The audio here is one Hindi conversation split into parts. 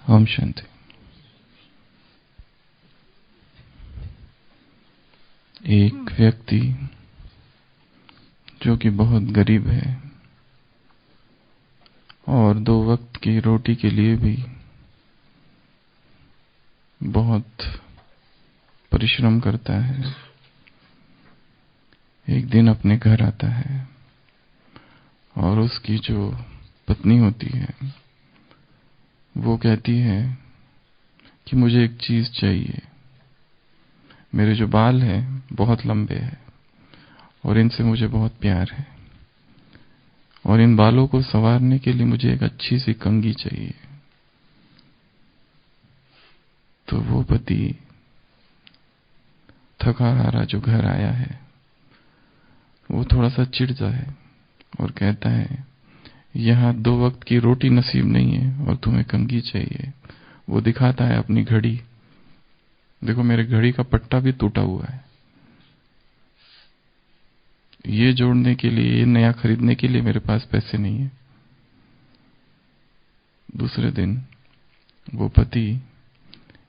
ओम शांति। एक व्यक्ति जो कि बहुत गरीब है और 2 वक्त की रोटी के लिए भी बहुत परिश्रम करता है, एक दिन अपने घर आता है और उसकी जो पत्नी होती है वो कहती है कि मुझे एक चीज चाहिए। मेरे जो बाल हैं बहुत लंबे हैं और इनसे मुझे बहुत प्यार है और इन बालों को संवारने के लिए मुझे एक अच्छी सी कंघी चाहिए। तो वो पति थका हारा जो घर आया है वो थोड़ा सा चिढ़ता है और कहता है, यहाँ 2 वक्त की रोटी नसीब नहीं है और तुम्हें कंघी चाहिए। वो दिखाता है अपनी घड़ी, देखो मेरे घड़ी का पट्टा भी टूटा हुआ है, ये जोड़ने के लिए, ये नया खरीदने के लिए मेरे पास पैसे नहीं है। दूसरे दिन वो पति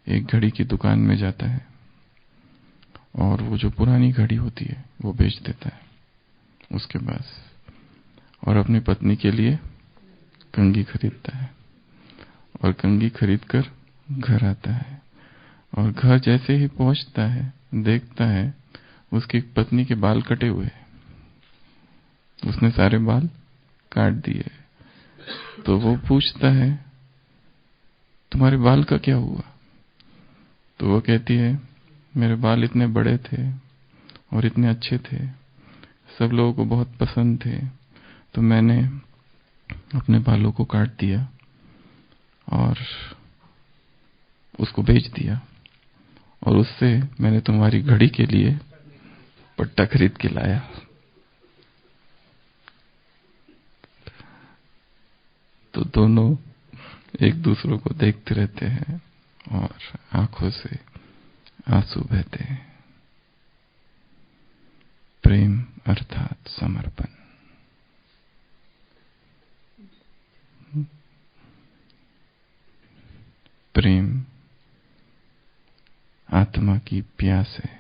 एक घड़ी की दुकान में जाता है और वो जो पुरानी घड़ी होती है वो बेच देता है उसके पास और अपनी पत्नी के लिए कंघी खरीदता है और कंघी खरीदकर घर आता है और घर जैसे ही पहुंचता है देखता है उसकी पत्नी के बाल कटे हुए हैं, उसने सारे बाल काट दिए। तो वो पूछता है, तुम्हारे बाल का क्या हुआ? तो वो कहती है, मेरे बाल इतने बड़े थे और इतने अच्छे थे, सब लोगों को बहुत पसंद थे, तो मैंने अपने बालों को काट दिया और उसको बेच दिया और उससे मैंने तुम्हारी घड़ी के लिए पट्टा खरीद के लाया। तो दोनों एक दूसरों को देखते रहते हैं और आंखों से आंसू बहते हैं। प्रेम अर्थात समर्पण। प्रेम आत्मा की प्यास है।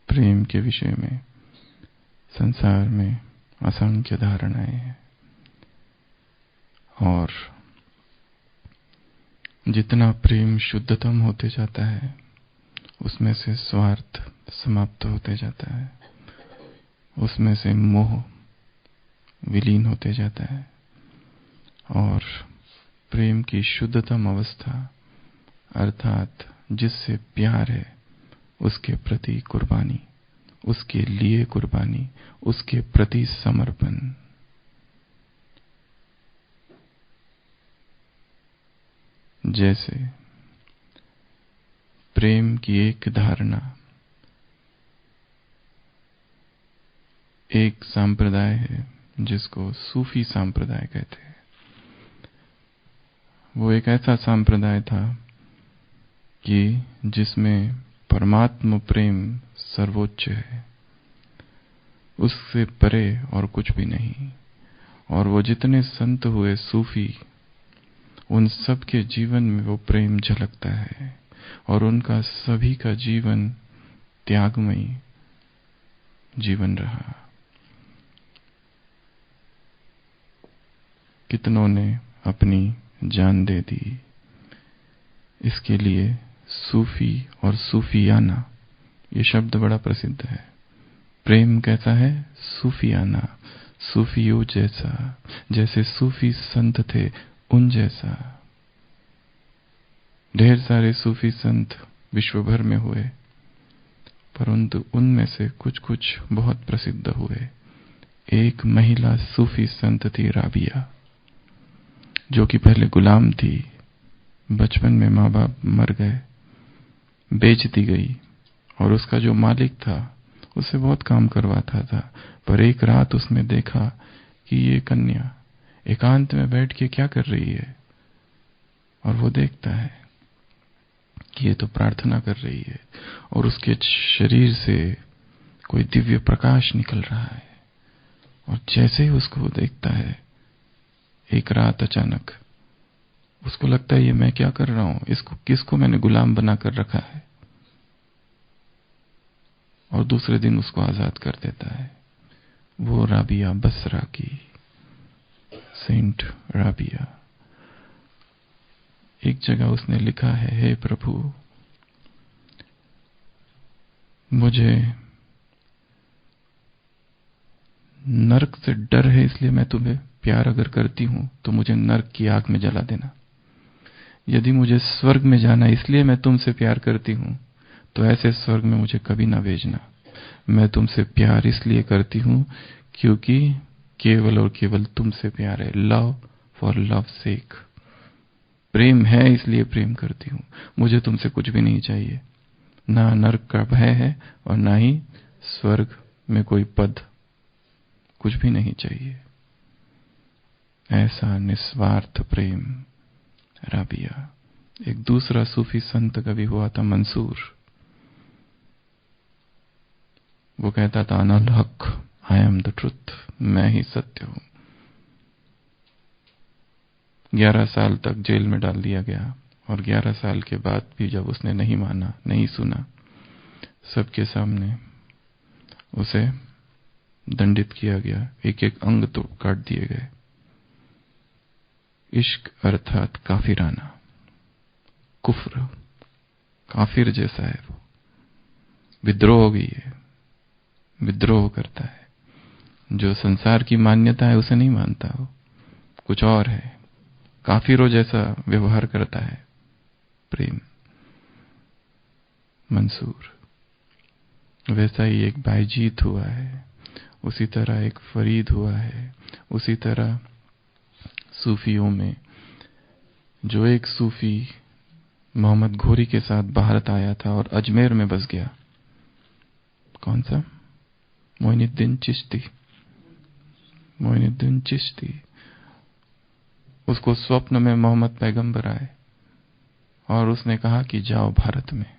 प्रेम के विषय में संसार में असंख्य धारणाएं हैं और जितना प्रेम शुद्धतम होते जाता है उसमें से स्वार्थ समाप्त होते जाता है, उसमें से मोह विलीन होते जाता है और प्रेम की शुद्धतम अवस्था अर्थात जिससे प्यार है उसके प्रति कुर्बानी, उसके लिए कुर्बानी, उसके प्रति समर्पण। जैसे प्रेम की एक धारणा एक संप्रदाय है जिसको सूफी संप्रदाय कहते हैं। वो एक ऐसा संप्रदाय था कि जिसमें परमात्म प्रेम सर्वोच्च है, उससे परे और कुछ भी नहीं। और वो जितने संत हुए सूफी, उन सब के जीवन में वो प्रेम झलकता है और उनका सभी का जीवन त्यागमयी जीवन रहा। कितनों ने अपनी जान दे दी। इसके लिए सूफी और सूफियाना ये शब्द बड़ा प्रसिद्ध है। प्रेम कैसा है? सूफियाना, सूफियों जैसा, जैसे सूफी संत थे उन जैसा। ढेर सारे सूफी संत विश्व भर में हुए, परंतु उनमें से कुछ कुछ बहुत प्रसिद्ध हुए। एक महिला सूफी संत थी राबिया, जो कि पहले गुलाम थी। बचपन में माँ बाप मर गए, बेच दी गई और उसका जो मालिक था उससे बहुत काम करवाता था। पर एक रात उसने देखा कि ये कन्या एकांत में बैठ के क्या कर रही है, और वो देखता है कि ये तो प्रार्थना कर रही है और उसके शरीर से कोई दिव्य प्रकाश निकल रहा है और जैसे ही उसको देखता है, एक रात अचानक उसको लगता है ये मैं क्या कर रहा हूं, इसको किसको मैंने गुलाम बना कर रखा है, और दूसरे दिन उसको आजाद कर देता है। वो राबिया बसरा की, सेंट राबिया। एक जगह उसने लिखा है, हे प्रभु, मुझे नरक से डर है, इसलिए मैं तुम्हें प्यार अगर करती हूं तो मुझे नरक की आग में जला देना। यदि मुझे स्वर्ग में जाना इसलिए मैं तुमसे प्यार करती हूं तो ऐसे स्वर्ग में मुझे कभी ना भेजना। मैं तुमसे प्यार इसलिए करती हूं क्योंकि केवल और केवल तुमसे प्यार है। लव फॉर लव सेक, प्रेम है इसलिए प्रेम करती हूं। मुझे तुमसे कुछ भी नहीं चाहिए, ना नरक का भय है और ना ही स्वर्ग में कोई पद, कुछ भी नहीं चाहिए। ऐसा निस्वार्थ प्रेम राबिया। एक दूसरा सूफी संत कभी हुआ था, मंसूर। वो कहता था, अनल हक, आई एम द ट्रुथ, मैं ही सत्य हूं। 11 साल तक जेल में डाल दिया गया, और 11 साल के बाद भी जब उसने नहीं माना, नहीं सुना, सबके सामने उसे दंडित किया गया, एक एक अंग तो काट दिए गए। इश्क अर्थात काफिराना, कुफ्र, काफिर जैसा है वो, विद्रोह भी है, विद्रोह करता है। जो संसार की मान्यता है उसे नहीं मानता, वो कुछ और है, काफिरों जैसा व्यवहार करता है। प्रेम, मंसूर। वैसा ही एक बायजीत हुआ है, उसी तरह एक फरीद हुआ है, उसी तरह सूफियों में जो एक सूफी मोहम्मद घोरी के साथ भारत आया था और अजमेर में बस गया। कौन सा? मोइनुद्दीन चिश्ती। मोइनुद्दीन चिश्ती। उसको स्वप्न में मोहम्मद पैगंबर आए और उसने कहा कि जाओ भारत में,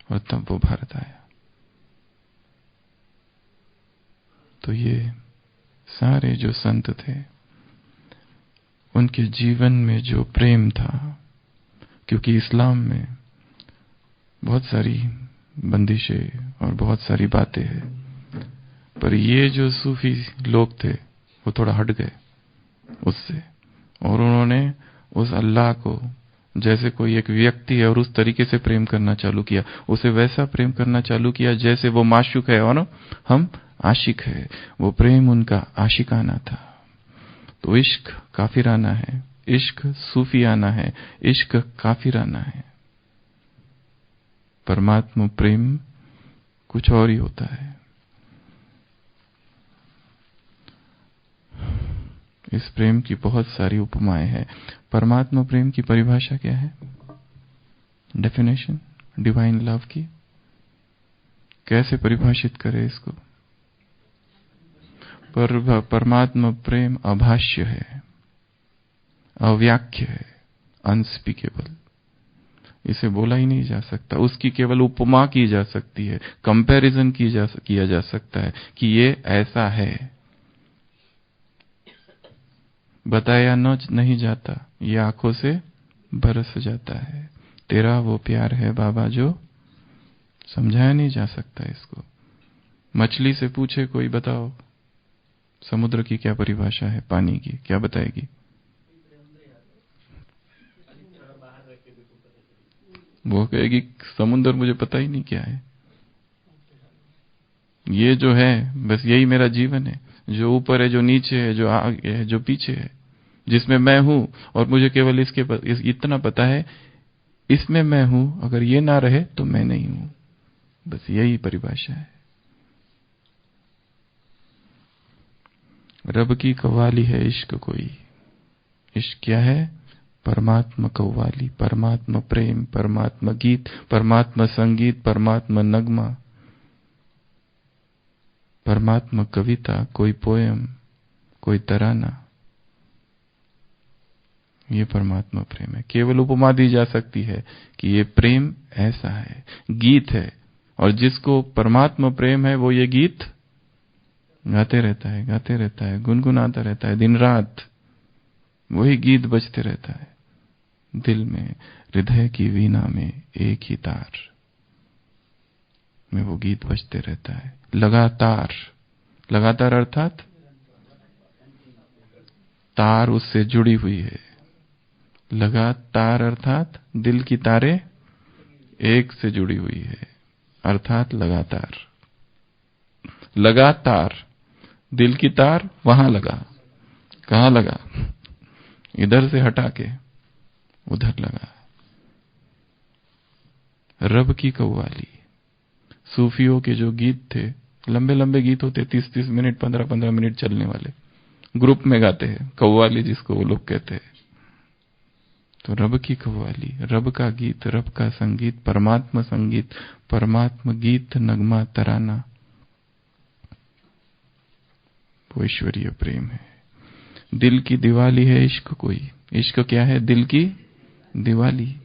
और तब वो भारत आया। तो ये सारे जो संत थे, उनके जीवन में जो प्रेम था, क्योंकि इस्लाम में बहुत सारी बंदिशें और बहुत सारी बातें हैं, पर ये जो सूफी लोग थे वो थोड़ा हट गए उससे, और उन्होंने उस अल्लाह को जैसे कोई एक व्यक्ति है और उस तरीके से प्रेम करना चालू किया, उसे वैसा प्रेम करना चालू किया जैसे वो माशूक है और हम आशिक है। वो प्रेम उनका आशिकाना था। तो इश्क काफिराना है, इश्क सूफियाना है, इश्क काफिराना है। परमात्मा प्रेम कुछ और ही होता है। इस प्रेम की बहुत सारी उपमाएं हैं। परमात्मा प्रेम की परिभाषा क्या है? डेफिनेशन डिवाइन लव की कैसे परिभाषित करें इसको? परमात्मा प्रेम अभाष्य है, अव्याख्य है, अनस्पीकेबल। इसे बोला ही नहीं जा सकता। उसकी केवल उपमा की जा सकती है, कंपैरिजन किया जा सकता है कि ये ऐसा है। बताया नहीं जाता, ये आंखों से बरस जाता है। तेरा वो प्यार है बाबा जो समझाया नहीं जा सकता इसको। मछली से पूछे कोई, बताओ समुद्र की क्या परिभाषा है, पानी की क्या बताएगी? वो कहेगी समुद्र मुझे पता ही नहीं क्या है, ये जो है बस यही मेरा जीवन है, जो ऊपर है, जो नीचे है, जो आगे है, जो पीछे है, जिसमें मैं हूं, और मुझे केवल इतना पता है, इसमें मैं हूं, अगर ये ना रहे तो मैं नहीं हूं। बस यही परिभाषा है। रब की कव्वाली है इश्क कोई। इश्क क्या है? परमात्मा कव्वाली, परमात्मा प्रेम, परमात्मा गीत, परमात्मा संगीत, परमात्मा नगमा, परमात्मा कविता, कोई पोयम, कोई तराना। ये परमात्मा प्रेम है। केवल उपमा दी जा सकती है कि ये प्रेम ऐसा है, गीत है, और जिसको परमात्मा प्रेम है वो ये गीत गाते रहता है, गाते रहता है, गुनगुनाता रहता है, दिन रात वही गीत बजते रहता है दिल में। हृदय की वीणा में एक ही तार में वो गीत बजते रहता है लगातार। लगातार अर्थात तार उससे जुड़ी हुई है। लगातार अर्थात दिल की तारे एक से जुड़ी हुई है, अर्थात लगातार। लगातार दिल की तार वहां लगा, कहां लगा? इधर से हटा के उधर लगा। रब की कव्वाली। सूफियों के जो गीत थे, लंबे लंबे गीत होते, 30-30 मिनट, 15-15 मिनट चलने वाले, ग्रुप में गाते हैं, कव्वाली जिसको वो लोग कहते हैं। तो रब की कव्वाली, रब का गीत, रब का संगीत, परमात्मा संगीत, परमात्मा गीत, नगमा, तराना, वो ईश्वरीय प्रेम है। दिल की दिवाली है इश्क कोई। इश्क क्या है? दिल की दिवाली।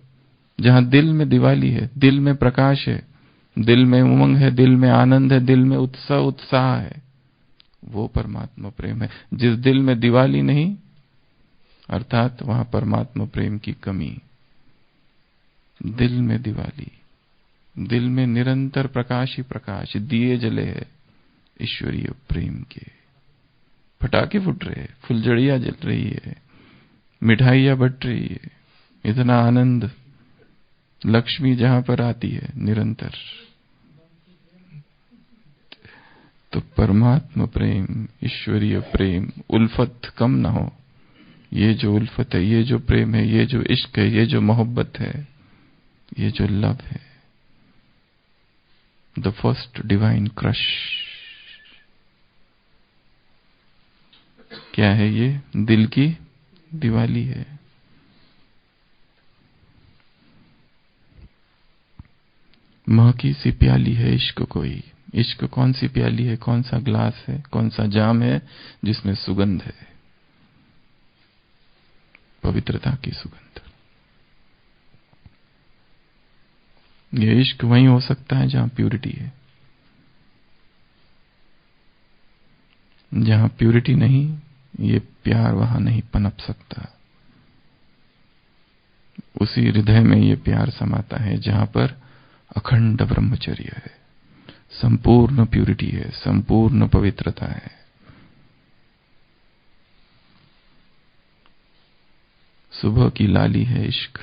जहां दिल में दिवाली है, दिल में प्रकाश है, दिल में उमंग है, दिल में आनंद है, दिल में उत्साह है, वो परमात्मा प्रेम है। जिस दिल में दिवाली नहीं, अर्थात वहां परमात्मा प्रेम की कमी। दिल में दिवाली, दिल में निरंतर प्रकाश ही प्रकाश, दिए जले है ईश्वरीय प्रेम के। पटाखे फुट रहे, फुलझड़ियां जल रही है, मिठाइयां बट रही है, इतना आनंद। लक्ष्मी जहां पर आती है निरंतर, तो परमात्मा प्रेम, ईश्वरीय प्रेम, उल्फत कम ना हो। ये जो उल्फत है, ये जो प्रेम है, ये जो इश्क है, ये जो मोहब्बत है, ये जो लव है, द फर्स्ट डिवाइन क्रश, क्या है? ये दिल की दिवाली है। महकी सी प्याली है इश्क कोई। इश्क कौन सी प्याली है, कौन सा ग्लास है, कौन सा जाम है जिसमें सुगंध है? पवित्रता की सुगंध। ये इश्क वहीं हो सकता है जहां प्यूरिटी है। जहां प्यूरिटी नहीं, ये प्यार वहां नहीं पनप सकता। उसी हृदय में ये प्यार समाता है जहां पर अखंड ब्रह्मचर्य है, संपूर्ण प्यूरिटी है, संपूर्ण पवित्रता है। सुबह की लाली है इश्क।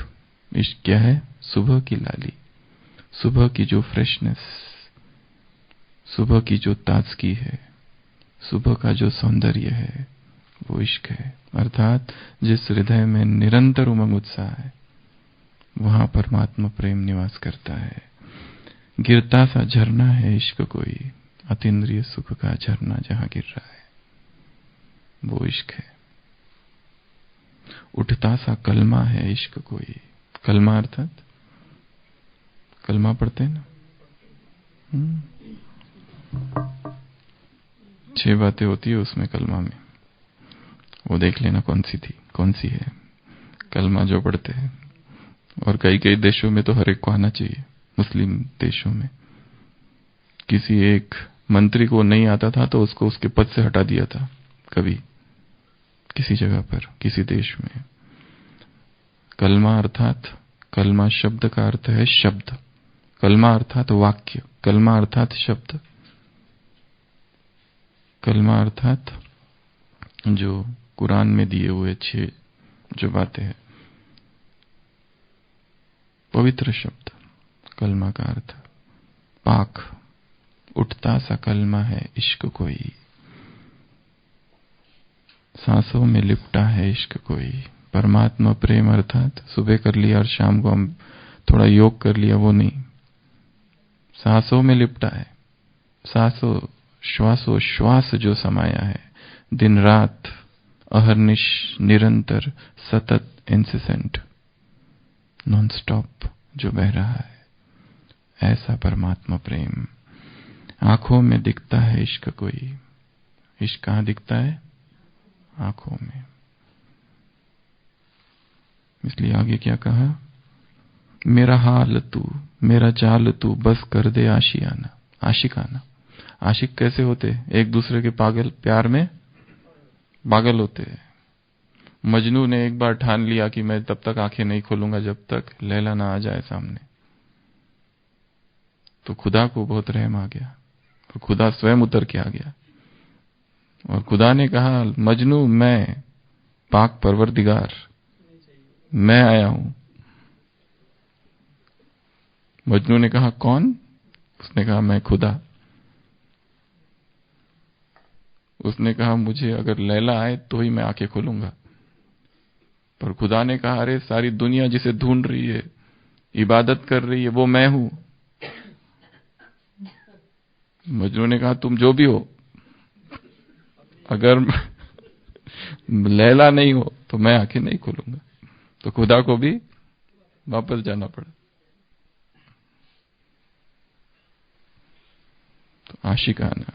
इश्क क्या है? सुबह की लाली, सुबह की जो फ्रेशनेस, सुबह की जो ताजगी है, सुबह का जो सौंदर्य है, वो इश्क है। अर्थात जिस हृदय में निरंतर उमंग उत्साह है, वहां परमात्मा प्रेम निवास करता है। गिरता सा झरना है इश्क कोई, अतीन्द्रिय सुख का झरना जहां गिर रहा है, वो इश्क है। उठता सा कलमा है इश्क कोई। कलमा अर्थात, कलमा पढ़ते हैं ना, 6 बातें होती है उसमें, कलमा में। वो देख लेना कौन सी थी, कौन सी है कलमा जो पढ़ते हैं। और कई कई देशों में तो हर एक को आना चाहिए। मुस्लिम देशों में किसी एक मंत्री को नहीं आता था तो उसको उसके पद से हटा दिया था कभी, किसी जगह पर, किसी देश में। कलमा अर्थात, कलमा शब्द का अर्थ है शब्द। कलमा अर्थात वाक्य, कलमा अर्थात शब्द, कलमा अर्थात जो कुरान में दिए हुए 6 जो बातें हैं, पवित्र शब्द। कलमा का अर्थ पाक। उठता सा कलमा है इश्क कोई, सांसों में लिपटा है इश्क कोई। परमात्मा प्रेम अर्थात सुबह कर लिया और शाम को हम थोड़ा योग कर लिया, वो नहीं, सांसों में लिपटा है। सांसों, श्वासों श्वास जो समाया है, दिन रात, अहर्निश, निरंतर, सतत, इंसिसेंट, नॉन स्टॉप जो बह रहा है, ऐसा परमात्मा प्रेम। आंखों में दिखता है इश्क कोई। इश्क कहां दिखता है? आंखों में। इसलिए आगे क्या कहा? मेरा हाल तू, मेरा चाल तू, बस कर दे आशियाना, आशिकाना। आशिक कैसे होते? एक दूसरे के प्यार में पागल होते हैं। मजनू ने एक बार ठान लिया कि मैं तब तक आंखें नहीं खोलूंगा जब तक लैला ना आ जाए सामने। तो खुदा को बहुत रहम आ गया, तो खुदा स्वयं उतर के आ गया और खुदा ने कहा, मजनू मैं पाक परवरदिगार, मैं आया हूं। मजनू ने कहा, कौन? उसने कहा, मैं खुदा। उसने कहा, मुझे अगर लैला आए तो ही मैं आंखें खोलूंगा। पर खुदा ने कहा, अरे सारी दुनिया जिसे ढूंढ रही है, इबादत कर रही है, वो मैं हूं। मजनू ने कहा, तुम जो भी हो, अगर लैला नहीं हो तो मैं आंखें नहीं खोलूंगा। तो खुदा को भी वापस जाना पड़ा। तो आशिकाना,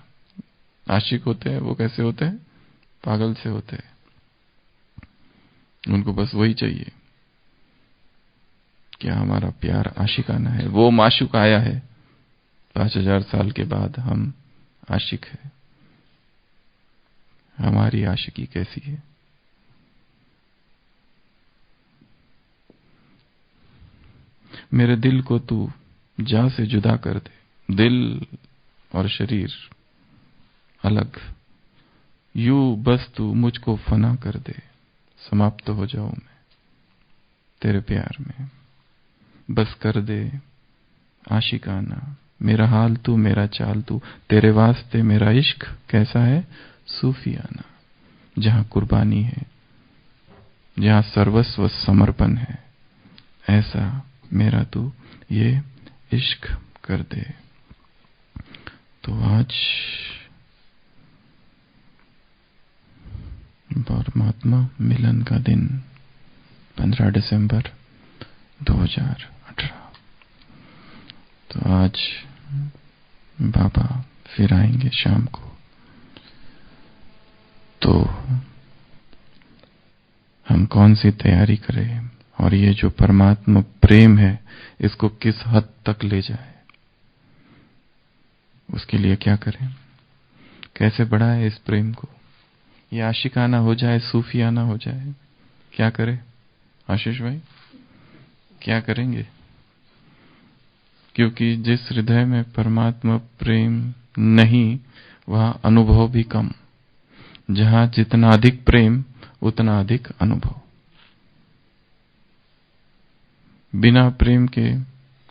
आशिक होते हैं वो कैसे होते हैं? पागल से होते हैं। उनको बस वही चाहिए, क्या हमारा प्यार आशिकाना है। वो माशूक आया है, 5000 साल के बाद हम आशिक है। हमारी आशिकी कैसी है? मेरे दिल को तू जा से जुदा कर दे, दिल और शरीर अलग, यू बस तू मुझको फना कर दे, समाप्त हो जाऊं मैं तेरे प्यार में। बस कर दे आशिकाना, मेरा हाल तू मेरा चाल तू, तेरे वास्ते मेरा इश्क कैसा है? सूफियाना, जहां कुर्बानी है, जहां सर्वस्व समर्पण है, ऐसा मेरा तू ये इश्क कर दे। तो आज परमात्मा मिलन का दिन, 15 दिसंबर 2018। तो आज बाबा फिर आएंगे शाम को। तो हम कौन सी तैयारी करें और ये जो परमात्मा प्रेम है इसको किस हद तक ले जाए, उसके लिए क्या करें? कैसे बढ़ाए इस प्रेम को? ये आशिकाना हो जाए, सूफियाना हो जाए, क्या करें? आशीष भाई क्या करेंगे? क्योंकि जिस हृदय में परमात्मा प्रेम नहीं, वहां अनुभव भी कम। जहां जितना अधिक प्रेम उतना अधिक अनुभव। बिना प्रेम के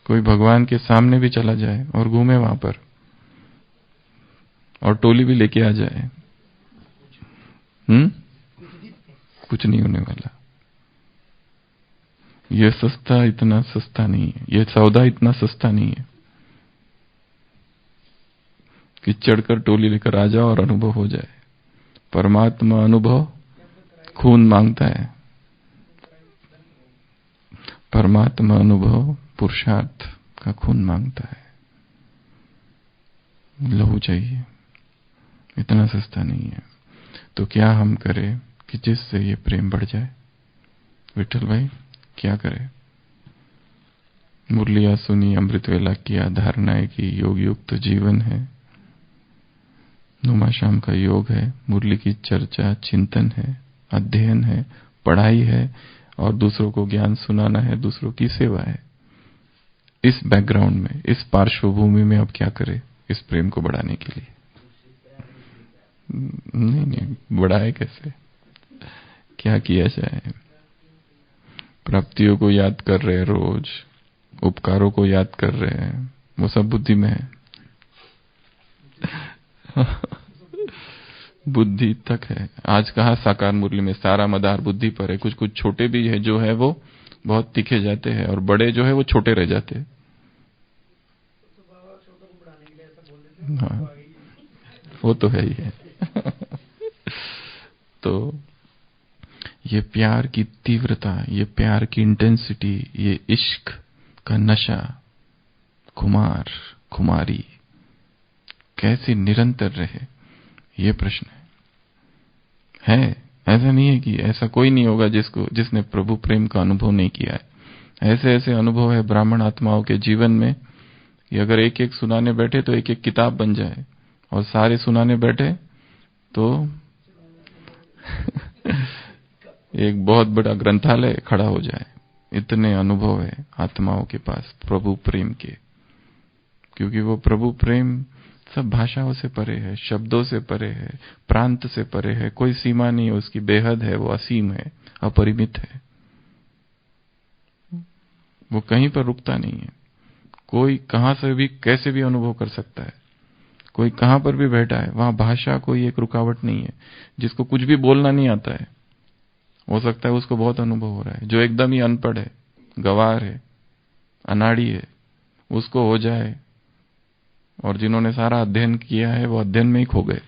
कोई भगवान के सामने भी चला जाए और घूमे वहां पर और टोली भी लेके आ जाए, कुछ नहीं होने वाला। ये सस्ता इतना सस्ता नहीं है, ये सौदा इतना सस्ता नहीं है कि चढ़कर टोली लेकर आ जाओ और अनुभव हो जाए। परमात्मा अनुभव खून मांगता है, परमात्मा अनुभव पुरुषार्थ का खून मांगता है, लहू चाहिए, इतना सस्ता नहीं है। तो क्या हम करें कि जिससे ये प्रेम बढ़ जाए? विठल भाई क्या करें? मुरलिया सुनी, अमृत वेला किया, धारणाएं की, योग युक्त जीवन है, नुमा शाम का योग है, मुरली की चर्चा चिंतन है, अध्ययन है, पढ़ाई है और दूसरों को ज्ञान सुनाना है, दूसरों की सेवा है। इस बैकग्राउंड में, इस पार्श्वभूमि में अब क्या करें इस प्रेम को बढ़ाने के लिए? नहीं, बढ़ाए कैसे? क्या किया जाए? प्राप्तियों को याद कर रहे हैं, रोज उपकारों को याद कर रहे हैं, वो सब बुद्धि में है। बुद्धि तक है। आज कहा साकार मुरली में सारा मदार बुद्धि पर है। कुछ कुछ छोटे भी है जो है वो बहुत तीखे जाते हैं और बड़े जो है वो छोटे रह जाते हैं। हाँ, वो तो है ही है। तो ये प्यार की तीव्रता, ये प्यार की इंटेंसिटी, ये इश्क का नशा, खुमार खुमारी कैसे निरंतर रहे, ये प्रश्न है। ऐसा नहीं है कि ऐसा कोई नहीं होगा जिसने प्रभु प्रेम का अनुभव नहीं किया है। ऐसे ऐसे अनुभव है ब्राह्मण आत्माओं के जीवन में कि अगर एक एक सुनाने बैठे तो एक एक किताब बन जाए और सारे सुनाने बैठे तो एक बहुत बड़ा ग्रंथालय खड़ा हो जाए। इतने अनुभव है आत्माओं के पास प्रभु प्रेम के, क्योंकि वो प्रभु प्रेम सब भाषाओं से परे है, शब्दों से परे है, प्रांत से परे है, कोई सीमा नहीं है उसकी, बेहद है, वो असीम है, अपरिमित है, वो कहीं पर रुकता नहीं है। कोई कहां से भी कैसे भी अनुभव कर सकता है, कोई कहां पर भी बैठा है, वहां भाषा कोई एक रुकावट नहीं है। जिसको कुछ भी बोलना नहीं आता है, हो सकता है उसको बहुत अनुभव हो रहा है। जो एकदम ही अनपढ़ है, गवार है, अनाड़ी है, उसको हो जाए। और जिन्होंने सारा अध्ययन किया है वो अध्ययन में ही खो गए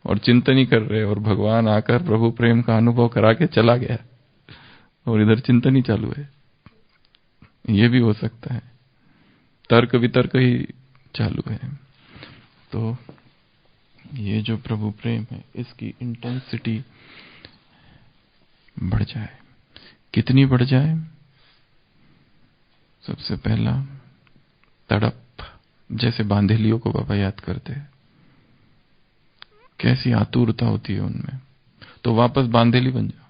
और चिंतन ही कर रहे, और भगवान आकर प्रभु प्रेम का अनुभव करा के चला गया और इधर चिंतन ही चालू है। ये भी हो सकता है, तर्क वितर्क ही चालू है। तो ये जो प्रभु प्रेम है, इसकी इंटेंसिटी बढ़ जाए। कितनी बढ़ जाए? सबसे पहला तड़प, जैसे बांधेलियों को बाबा याद करते हैं, कैसी आतुरता होती है उनमें, तो वापस बांधेली बन जाओ।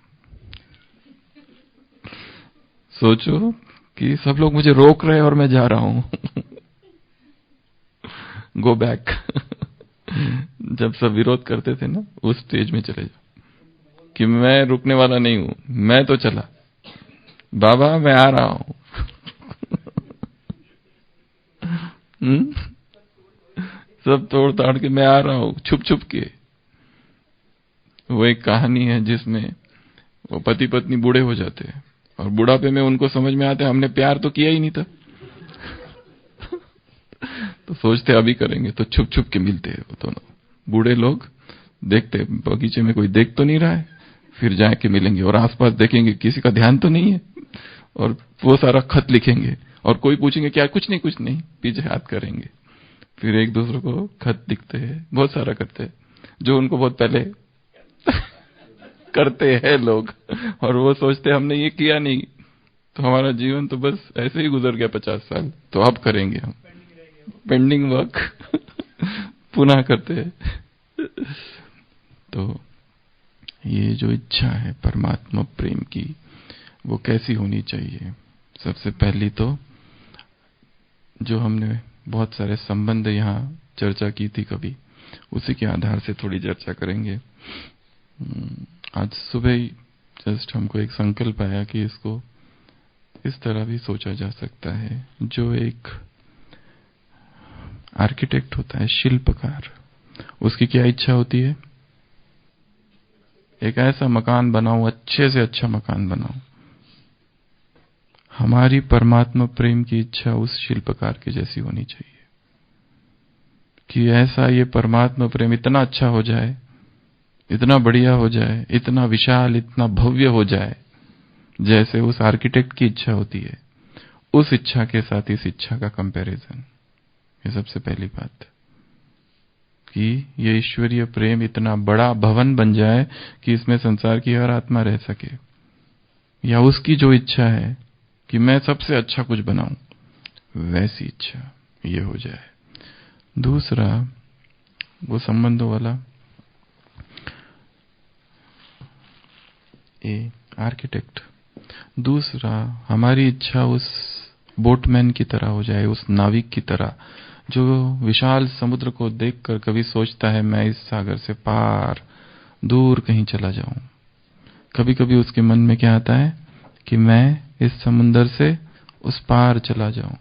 सोचो कि सब लोग मुझे रोक रहे हैं और मैं जा रहा हूं। Go back. जब सब विरोध करते थे ना, उस स्टेज में चले जाओ कि मैं रुकने वाला नहीं हूं, मैं तो चला, बाबा मैं आ रहा हूं। सब तोड़ ताड़ के मैं आ रहा हूं, छुप छुप के। वो एक कहानी है जिसमें वो पति पत्नी बूढ़े हो जाते हैं और बुढ़ापे में उनको समझ में आता है हमने प्यार तो किया ही नहीं था। तो सोचते अभी करेंगे, तो छुप छुप के मिलते हैं वो दोनों बूढ़े लोग। देखते बगीचे में कोई देख तो नहीं रहा है, फिर जाके मिलेंगे और आसपास देखेंगे किसी का ध्यान तो नहीं है, और वो सारा खत लिखेंगे और कोई पूछेंगे क्या, कुछ नहीं, पीछे हाथ करेंगे। फिर एक दूसरे को खत लिखते हैं, बहुत सारा करते हैं जो उनको बहुत पहले करते हैं लोग, और वो सोचते हमने ये किया नहीं, तो हमारा जीवन तो बस ऐसे ही गुजर गया 50 साल, तो अब करेंगे हम पेंडिंग वर्क। पुनः करते हैं। तो ये जो इच्छा है परमात्मा प्रेम की, वो कैसी होनी चाहिए? सबसे पहली तो जो हमने बहुत सारे संबंध यहाँ चर्चा की थी कभी, उसी के आधार से थोड़ी चर्चा करेंगे। आज सुबह ही जस्ट हमको एक संकल्प आया कि इसको इस तरह भी सोचा जा सकता है। जो एक आर्किटेक्ट होता है, शिल्पकार, उसकी क्या इच्छा होती है? एक ऐसा मकान बनाऊं, अच्छे से अच्छा मकान बनाऊं। हमारी परमात्मा प्रेम की इच्छा उस शिल्पकार की जैसी होनी चाहिए कि ऐसा ये परमात्मा प्रेम इतना अच्छा हो जाए, इतना बढ़िया हो जाए, इतना विशाल, इतना भव्य हो जाए, जैसे उस आर्किटेक्ट की इच्छा होती है। उस इच्छा के साथ इस इच्छा का कंपैरिजन, ये सबसे पहली बात, कि ये ईश्वरीय प्रेम इतना बड़ा भवन बन जाए कि इसमें संसार की हर आत्मा रह सके। या उसकी जो इच्छा है कि मैं सबसे अच्छा कुछ बनाऊं, वैसी इच्छा ये हो जाए। दूसरा, वो संबंधों वाला आर्किटेक्ट। दूसरा, हमारी इच्छा उस बोटमैन की तरह हो जाए, उस नाविक की तरह, जो विशाल समुद्र को देखकर कभी सोचता है मैं इस सागर से पार दूर कहीं चला जाऊं। कभी कभी उसके मन में क्या आता है कि मैं इस समुद्र से उस पार चला जाऊं।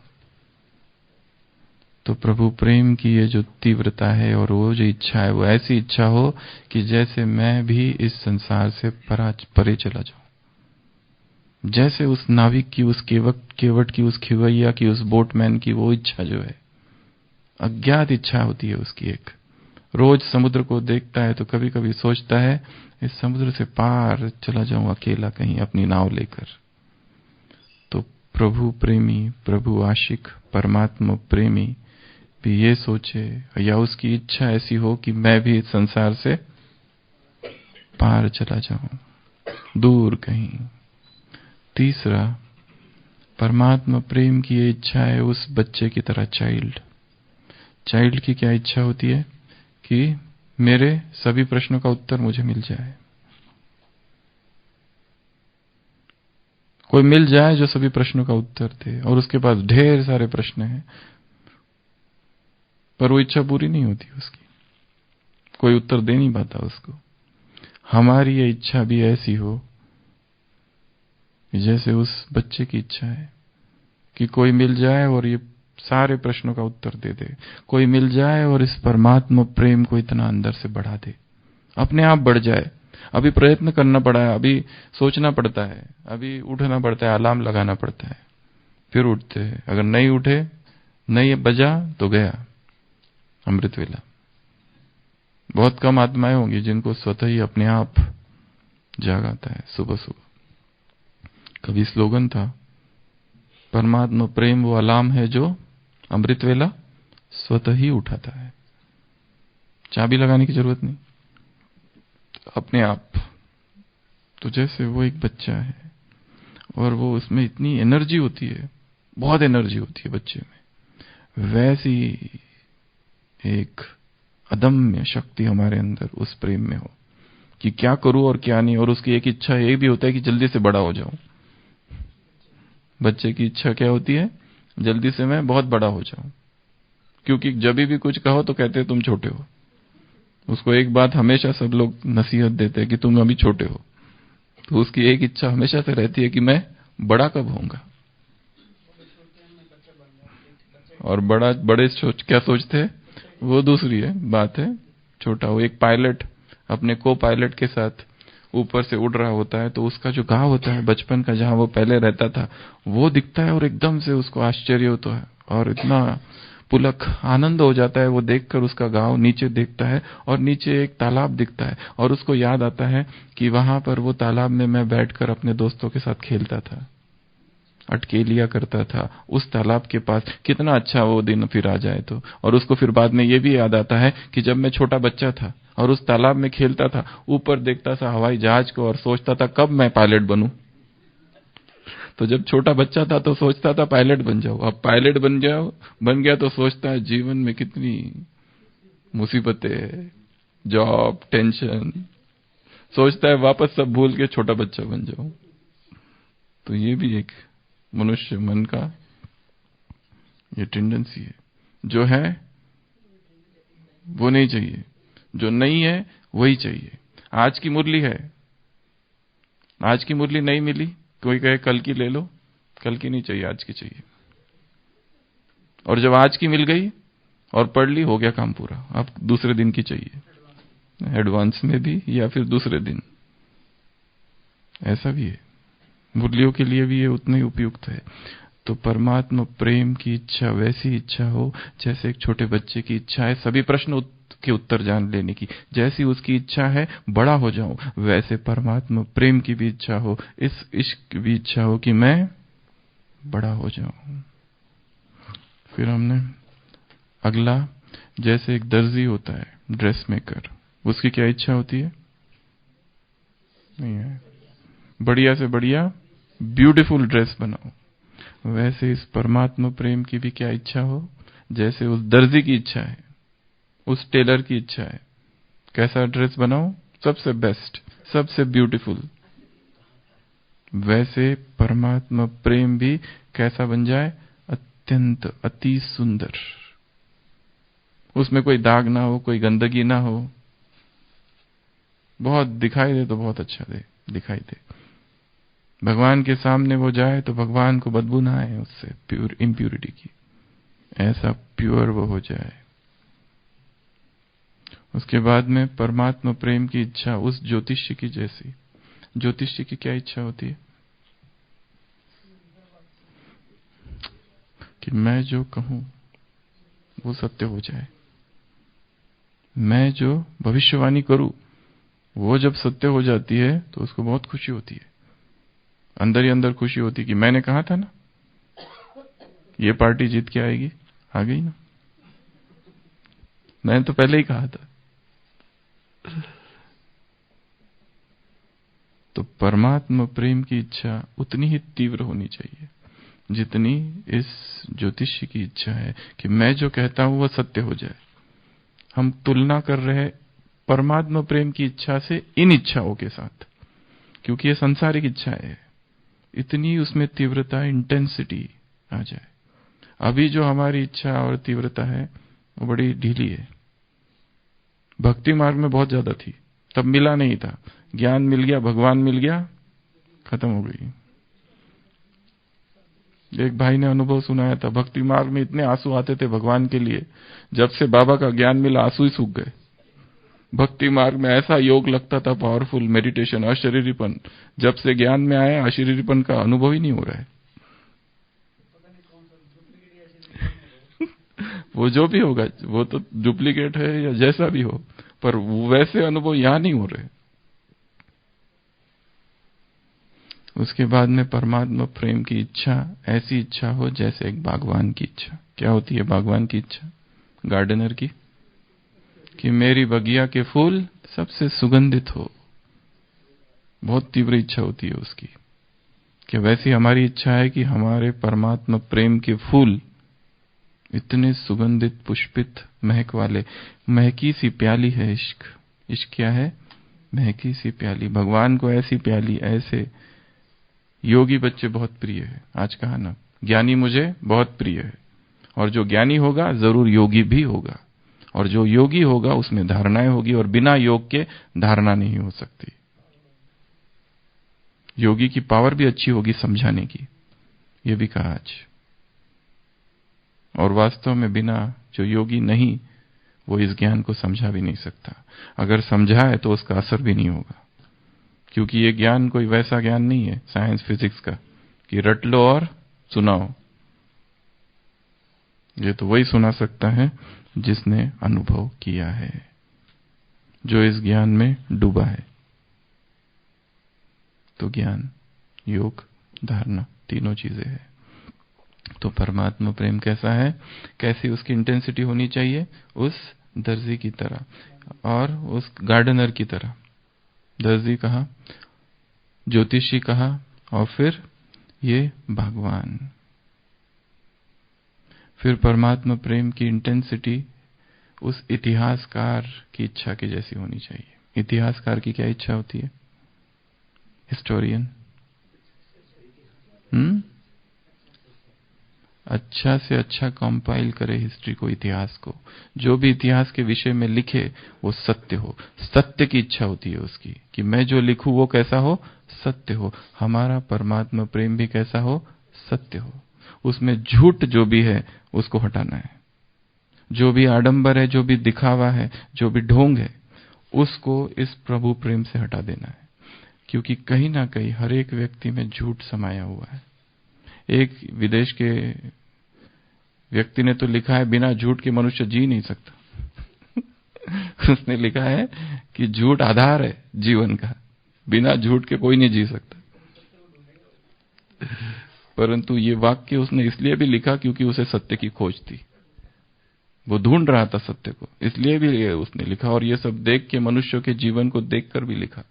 तो प्रभु प्रेम की ये जो तीव्रता है और वो जो इच्छा है, वो ऐसी इच्छा हो कि जैसे मैं भी इस संसार से परे चला जाऊं। जैसे उस नाविक की, उस केवट की, उस खिवैया की, उस बोटमैन की वो इच्छा जो है, अज्ञात इच्छा होती है उसकी। एक रोज समुद्र को देखता है तो कभी कभी सोचता है इस समुद्र से पार चला जाऊं अकेला कहीं अपनी नाव लेकर। तो प्रभु प्रेमी, प्रभु आशिक, परमात्मा प्रेमी भी ये सोचे या उसकी इच्छा ऐसी हो कि मैं भी इस संसार से पार चला जाऊं, दूर कहीं। तीसरा, परमात्मा प्रेम की ये इच्छा है उस बच्चे की तरह, चाइल्ड की क्या इच्छा होती है कि मेरे सभी प्रश्नों का उत्तर मुझे मिल जाए, कोई मिल जाए जो सभी प्रश्नों का उत्तर दे, और उसके पास ढेर सारे प्रश्न हैं पर वो इच्छा पूरी नहीं होती उसकी, कोई उत्तर दे नहीं पाता उसको। हमारी ये इच्छा भी ऐसी हो जैसे उस बच्चे की इच्छा है कि कोई मिल जाए और ये सारे प्रश्नों का उत्तर दे दे, कोई मिल जाए और इस परमात्मा प्रेम को इतना अंदर से बढ़ा दे, अपने आप बढ़ जाए। अभी प्रयत्न करना पड़ा है, अभी सोचना पड़ता है, अभी उठना पड़ता है, अलार्म लगाना पड़ता है, फिर उठते हैं। अगर नहीं उठे, नहीं बजा तो गया अमृत वेला। बहुत कम आत्माएं होंगी जिनको स्वतः ही अपने आप जाग आता है सुबह सुबह। कभी स्लोगन था, परमात्मा प्रेम वो अलार्म है जो अमृत वेला स्वतः ही उठाता है, चाबी लगाने की जरूरत नहीं, अपने आप। तो जैसे वो एक बच्चा है और वो उसमें इतनी एनर्जी होती है, बहुत एनर्जी होती है बच्चे में, वैसी एक अदम्य शक्ति हमारे अंदर उस प्रेम में हो कि क्या करूं और क्या नहीं। और उसकी एक इच्छा ये भी होता है कि जल्दी से बड़ा हो जाऊं। बच्चे की इच्छा क्या होती है? जल्दी से मैं बहुत बड़ा हो जाऊं, क्योंकि जब भी कुछ कहो तो कहते हैं तुम छोटे हो। उसको एक बात हमेशा सब लोग नसीहत देते हैं कि तुम अभी छोटे हो, तो उसकी एक इच्छा हमेशा से रहती है कि मैं बड़ा कब होऊंगा। और बड़े क्या सोचते हैं वो दूसरी है बात है। छोटा हो, एक पायलट अपने को पायलट के साथ ऊपर से उड़ रहा होता है, तो उसका जो गांव होता है बचपन का, जहां वो पहले रहता था, वो दिखता है और एकदम से उसको आश्चर्य होता है और इतना पुलक आनंद हो जाता है वो देखकर उसका गांव। नीचे देखता है और नीचे एक तालाब दिखता है और उसको याद आता है कि वहां पर वो तालाब में मैं बैठकर अपने दोस्तों के साथ खेलता था, अटके लिया करता था उस तालाब के पास। कितना अच्छा वो दिन फिर आ जाए तो। और उसको फिर बाद में ये भी याद आता है कि जब मैं छोटा बच्चा था और उस तालाब में खेलता था, ऊपर देखता था हवाई जहाज को और सोचता था कब मैं पायलट बनूं। तो जब छोटा बच्चा था तो सोचता था पायलट बन जाओ, अब पायलट बन गया तो सोचता है जीवन में कितनी मुसीबतें, जॉब, टेंशन, सोचता है वापस सब भूल के छोटा बच्चा बन जाओ। तो ये भी एक मनुष्य मन का ये टेंडेंसी है। जो है वो नहीं चाहिए, जो नहीं है वही चाहिए। आज की मुरली है, आज की मुरली नहीं मिली, कोई कहे कल की ले लो, कल की नहीं चाहिए, आज की चाहिए। और जब आज की मिल गई और पढ़ ली, हो गया काम पूरा, अब दूसरे दिन की चाहिए, एडवांस में भी या फिर दूसरे दिन। ऐसा भी है, मुरलियों के लिए भी ये उतना ही उपयुक्त है। तो परमात्मा प्रेम की इच्छा वैसी इच्छा हो जैसे एक छोटे बच्चे की इच्छा है सभी प्रश्न के उत्तर जान लेने की। जैसी उसकी इच्छा है बड़ा हो जाऊं, वैसे परमात्मा प्रेम की भी इच्छा हो, इस इश्क भी इच्छा हो कि मैं बड़ा हो जाऊं। फिर हमने अगला, जैसे एक दर्जी होता है, ड्रेस मेकर, उसकी क्या इच्छा होती है? नहीं है, बढ़िया से बढ़िया ब्यूटीफुल ड्रेस बनाओ। वैसे इस परमात्मा प्रेम की भी क्या इच्छा हो, जैसे उस दर्जी की इच्छा है, उस टेलर की इच्छा है, कैसा ड्रेस बनाओ, सबसे बेस्ट, सबसे ब्यूटीफुल। वैसे परमात्मा प्रेम भी कैसा बन जाए? अत्यंत अति सुंदर, उसमें कोई दाग ना हो, कोई गंदगी ना हो, बहुत दिखाई दे तो बहुत अच्छा दिखाई दे। भगवान के सामने वो जाए तो भगवान को बदबू ना आए उससे, प्योर इम्प्यूरिटी की, ऐसा प्योर वो हो जाए। उसके बाद में परमात्मा प्रेम की इच्छा उस ज्योतिषी की जैसी। ज्योतिषी की क्या इच्छा होती है? कि मैं जो कहूं वो सत्य हो जाए, मैं जो भविष्यवाणी करूं वो जब सत्य हो जाती है तो उसको बहुत खुशी होती है, अंदर ही अंदर खुशी होती है कि मैंने कहा था ना ये पार्टी जीत के आएगी, आ गई ना, मैंने तो पहले ही कहा था। तो परमात्मा प्रेम की इच्छा उतनी ही तीव्र होनी चाहिए जितनी इस ज्योतिषी की इच्छा है कि मैं जो कहता हूं वह सत्य हो जाए। हम तुलना कर रहे हैं परमात्मा प्रेम की इच्छा से इन इच्छाओं के साथ, क्योंकि ये सांसारिक इच्छा है, इतनी उसमें तीव्रता, इंटेंसिटी आ जाए। अभी जो हमारी इच्छा और तीव्रता है वो बड़ी ढीली है। भक्ति मार्ग में बहुत ज्यादा थी, तब मिला नहीं था। ज्ञान मिल गया, भगवान मिल गया, खत्म हो गई। एक भाई ने अनुभव सुनाया था, भक्ति मार्ग में इतने आंसू आते थे भगवान के लिए, जब से बाबा का ज्ञान मिला आंसू ही सूख गए। भक्ति मार्ग में ऐसा योग लगता था, पावरफुल मेडिटेशन, अशरीरीपन। जब से ज्ञान में आया, अशरीरीपन का अनुभव ही नहीं हो रहा है। वो जो भी होगा, वो तो डुप्लीकेट है या जैसा भी हो, पर वैसे अनुभव यहां नहीं हो रहे। उसके बाद में परमात्मा प्रेम की इच्छा ऐसी इच्छा हो जैसे एक बागवान की इच्छा। क्या होती है बागवान की इच्छा? गार्डनर की, कि मेरी बगिया के फूल सबसे सुगंधित हो। बहुत तीव्र इच्छा होती है उसकी। कि वैसी हमारी इच्छा है कि हमारे परमात्मा प्रेम के फूल इतने सुगंधित, पुष्पित, महक वाले। महकी सी प्याली है इश्क। इश्क क्या है? महकी सी प्याली। भगवान को ऐसी प्याली, ऐसे योगी बच्चे बहुत प्रिय है। आज कहा ना, ज्ञानी मुझे बहुत प्रिय है। और जो ज्ञानी होगा जरूर योगी भी होगा, और जो योगी होगा उसमें धारणाएं होगी, और बिना योग के धारणा नहीं हो सकती। योगी की पावर भी अच्छी होगी समझाने की, ये भी कहा आज। और वास्तव में बिना जो योगी नहीं, वो इस ज्ञान को समझा भी नहीं सकता। अगर समझा है तो उसका असर भी नहीं होगा, क्योंकि ये ज्ञान कोई वैसा ज्ञान नहीं है साइंस फिजिक्स का कि रट लो और सुनाओ। ये तो वही सुना सकता है जिसने अनुभव किया है, जो इस ज्ञान में डूबा है। तो ज्ञान, योग, धारणा, तीनों चीजें हैं। तो परमात्मा प्रेम कैसा है? कैसी उसकी इंटेंसिटी होनी चाहिए? उस दर्जी की तरह और उस गार्डनर की तरह। दर्जी कहा, ज्योतिषी कहा, और फिर ये भगवान। फिर परमात्मा प्रेम की इंटेंसिटी उस इतिहासकार की इच्छा की जैसी होनी चाहिए। इतिहासकार की क्या इच्छा होती है? हिस्टोरियन। अच्छा से अच्छा कंपाइल करे हिस्ट्री को, इतिहास को। जो भी इतिहास के विषय में लिखे वो सत्य हो। सत्य की इच्छा होती है उसकी, कि मैं जो लिखूं वो कैसा हो? सत्य हो। हमारा परमात्मा प्रेम भी कैसा हो? सत्य हो। उसमें झूठ जो भी है उसको हटाना है। जो भी आडंबर है, जो भी दिखावा है, जो भी ढोंग है, उसको इस प्रभु प्रेम से हटा देना है। क्योंकि कहीं ना कहीं हर एक व्यक्ति में झूठ समाया हुआ है। एक विदेश के व्यक्ति ने तो लिखा है, बिना झूठ के मनुष्य जी नहीं सकता। उसने लिखा है कि झूठ आधार है जीवन का, बिना झूठ के कोई नहीं जी सकता। परंतु ये वाक्य उसने इसलिए भी लिखा क्योंकि उसे सत्य की खोज थी। वो ढूंढ रहा था सत्य को, इसलिए भी उसने लिखा। और ये सब देख के, मनुष्यों के जीवन को देखकर भी लिखा।